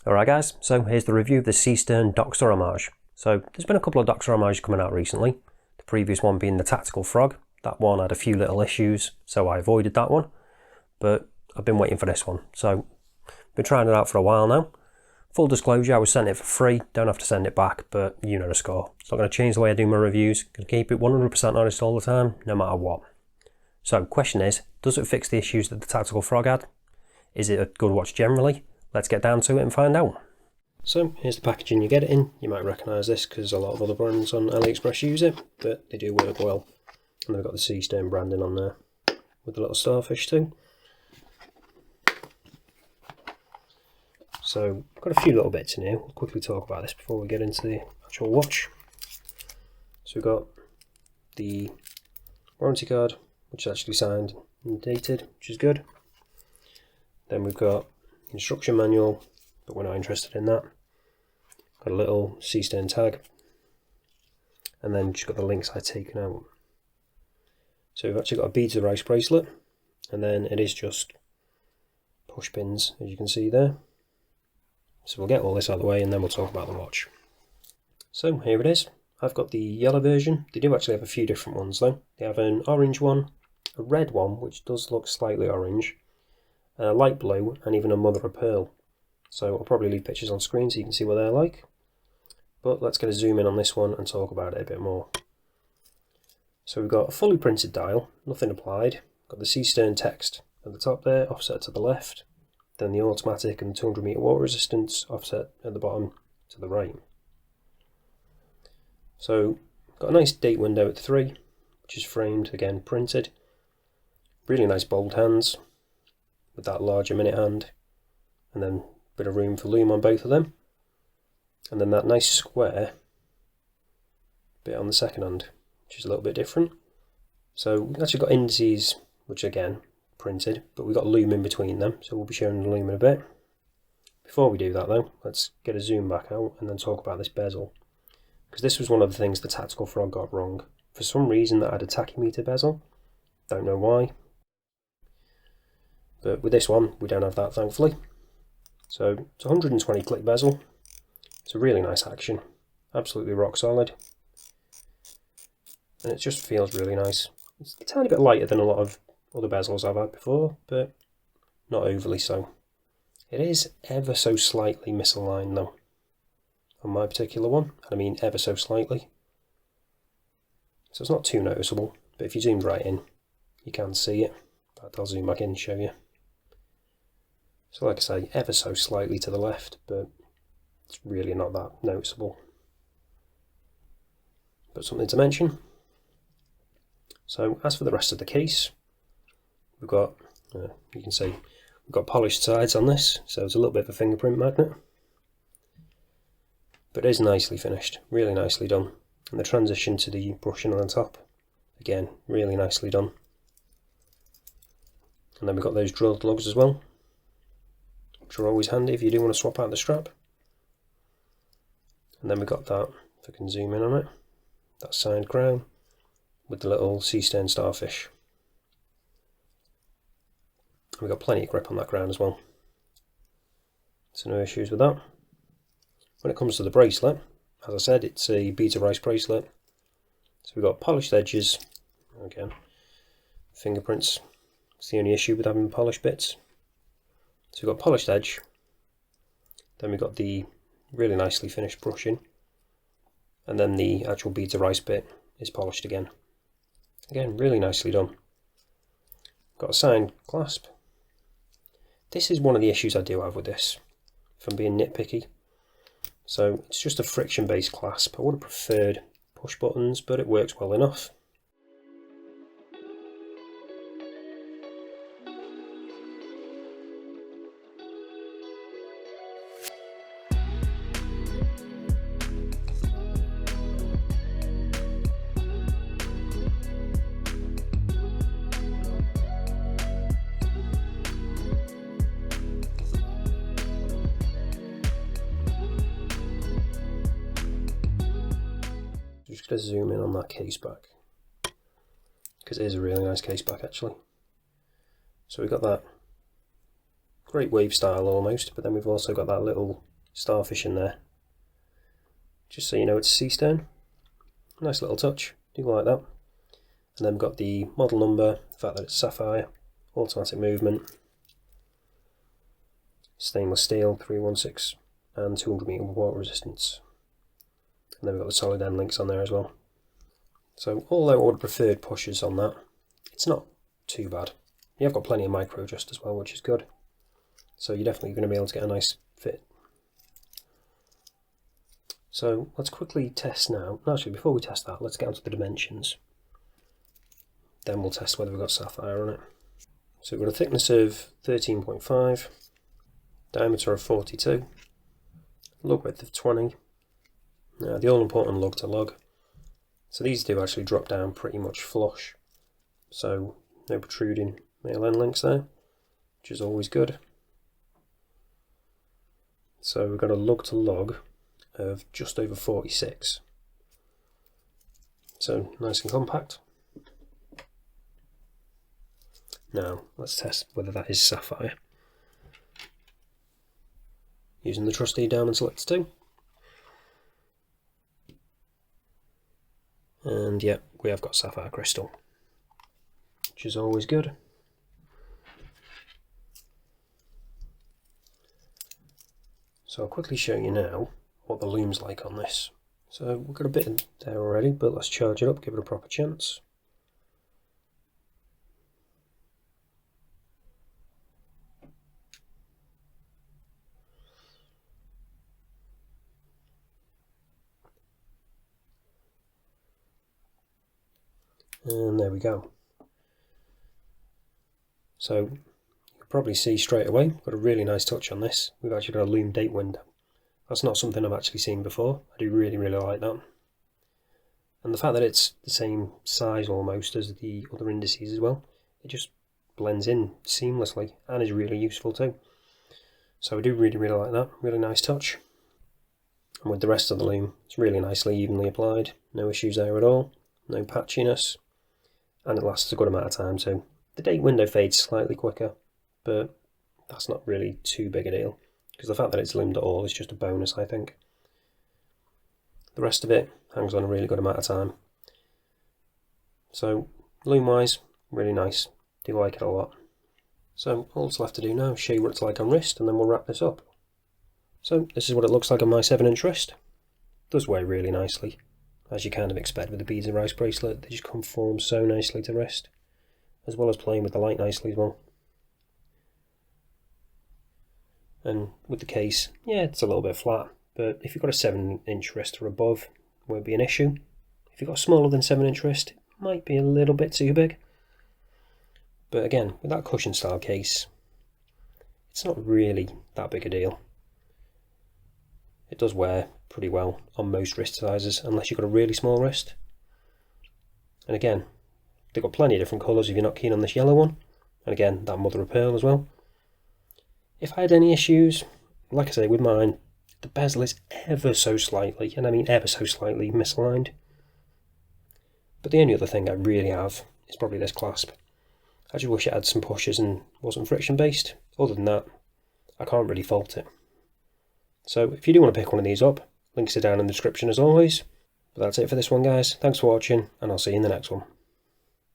Alright guys, so here's the review of the Seestern Doxa Homage. So there's been a couple of Doxa Homages coming out recently. The previous one being the Tactical Frog. That one had a few little issues, so I avoided that one. But I've been waiting for this one. So been trying it out for a while now. Full disclosure, I was sent it for free. Don't have to send it back, but you know the score. It's not going to change the way I do my reviews. Going to keep it 100% honest all the time, no matter what. So question is, does it fix the issues that the Tactical Frog had? Is it a good watch generally? Let's get down to it and find out. So here's the packaging you get it in. You might recognise this because a lot of other brands on AliExpress use it, but they do work well. And they've got the Seestern branding on there with the little starfish too. So I've got a few little bits in here. We'll quickly talk about this before we get into the actual watch. So we've got the warranty card, which is actually signed and dated, which is good. Then we've got instruction manual, but we're not interested in that. Got a little Seestern tag, and then just got the links I've taken out. So we've actually got a beads of rice bracelet, and then it is just push pins, as you can see there. So we'll get all this out of the way and then we'll talk about the watch. So here it is. I've got the yellow version. They do actually have a few different ones though. They have an orange one, a red one, which does look slightly orange, a light blue, and even a mother of pearl. So I'll probably leave pictures on screen so you can see what they're like. But let's get a zoom in on this one and talk about it a bit more. So we've got a fully printed dial, nothing applied. Got the Seestern text at the top there, offset to the left. Then the automatic and 200 meter water resistance offset at the bottom to the right. So got a nice date window at 3, which is framed, again printed. Really nice bold hands with that larger minute hand, and then a bit of room for loom on both of them, and then that nice square bit on the second hand, which is a little bit different. So we've actually got indices, which again printed, but we've got loom in between them, so we'll be showing the loom in a bit. Before we do that though, let's get a zoom back out and then talk about this bezel, because this was one of the things the Tactical Frog got wrong. For some reason that had a tachymeter bezel, don't know why. But with this one, we don't have that, thankfully. So it's a 120 click bezel. It's a really nice action, absolutely rock solid, and it just feels really nice. It's a tiny bit lighter than a lot of other bezels I've had before, but not overly so. It is ever so slightly misaligned though, on my particular one, and I mean ever so slightly. So it's not too noticeable, but if you zoomed right in, you can see it. I'll zoom back in and show you. So like I say, ever so slightly to the left, but it's really not that noticeable. But something to mention. So as for the rest of the case, we've got, you can see, we've got polished sides on this, so it's a little bit of a fingerprint magnet. But it is nicely finished, really nicely done. And the transition to the brushing on the top, again, really nicely done. And then we've got those drilled lugs as well, which are always handy if you do want to swap out the strap. And then we've got that, if I can zoom in on it, that signed crown with the little Seestern starfish. And we've got plenty of grip on that crown as well, so no issues with that. When it comes to the bracelet, as I said, it's a beads of rice bracelet. So we've got polished edges, again, fingerprints. It's the only issue with having polished bits. So we've got polished edge, then we've got the really nicely finished brushing, and then the actual beads of rice bit is polished again. Again, really nicely done. Got a signed clasp. This is one of the issues I do have with this, if I'm being nitpicky. So it's just a friction based clasp. I would have preferred push buttons, but it works well enough. Just going to zoom in on that case back, because it is a really nice case back actually. So we've got that great wave style almost, but then we've also got that little starfish in there. Just so you know it's Seestern. Nice little touch, do like that. And then we've got the model number, the fact that it's sapphire, automatic movement, stainless steel 316 and 200 meter water resistance. And then we've got the solid end links on there as well. So although I would have preferred pushers on that, it's not too bad. You have got plenty of micro adjust as well, which is good. So you're definitely going to be able to get a nice fit. So let's quickly test now. Actually, before we test that, let's get onto the dimensions. Then we'll test whether we've got sapphire on it. So we've got a thickness of 13.5, diameter of 42, lug width of 20. Now the all important lug to lug. So these do actually drop down pretty much flush. So no protruding male end links there, which is always good. So we've got a lug to lug of just over 46. So nice and compact. Now let's test whether that is sapphire. Using the trusty Diamond Selector 2. And yeah, we have got sapphire crystal, which is always good. So I'll quickly show you now what the loom's like on this. So we've got a bit in there already, but let's charge it up, give it a proper chance. And there we go. So you can probably see straight away, got a really nice touch on this. We've actually got a loom date window. That's not something I've actually seen before. I do really like that. And the fact that it's the same size almost as the other indices as well, it just blends in seamlessly and is really useful too. So I do really like that. Really nice touch. And with the rest of the loom, it's really nicely evenly applied. No issues there at all. No patchiness. And it lasts a good amount of time too. The date window fades slightly quicker, but that's not really too big a deal, because the fact that it's loomed at all is just a bonus, I think. The rest of it hangs on a really good amount of time. So loom wise, really nice. Do like it a lot. So all that's left to do now is show you what it's like on wrist, and then we'll wrap this up. So this is what it looks like on my 7-inch wrist. It does weigh really nicely, as you kind of expect with the beads and rice bracelet. They just conform so nicely to wrist, as well as playing with the light nicely as well. And with the case, yeah, it's a little bit flat, but if you've got a 7-inch wrist or above, it won't be an issue. If you've got a smaller than 7-inch wrist, it might be a little bit too big. But again, with that cushion style case, it's not really that big a deal. It does wear pretty well on most wrist sizes, unless you've got a really small wrist. And again, they've got plenty of different colours if you're not keen on this yellow one. And again, that mother of pearl as well. If I had any issues, like I say, with mine, the bezel is ever so slightly, and I mean ever so slightly, misaligned. But the only other thing I really have is probably this clasp. I just wish it had some pushers and wasn't friction based. Other than that, I can't really fault it. So if you do want to pick one of these up, links are down in the description as always. But that's it for this one, guys. Thanks for watching, and I'll see you in the next one.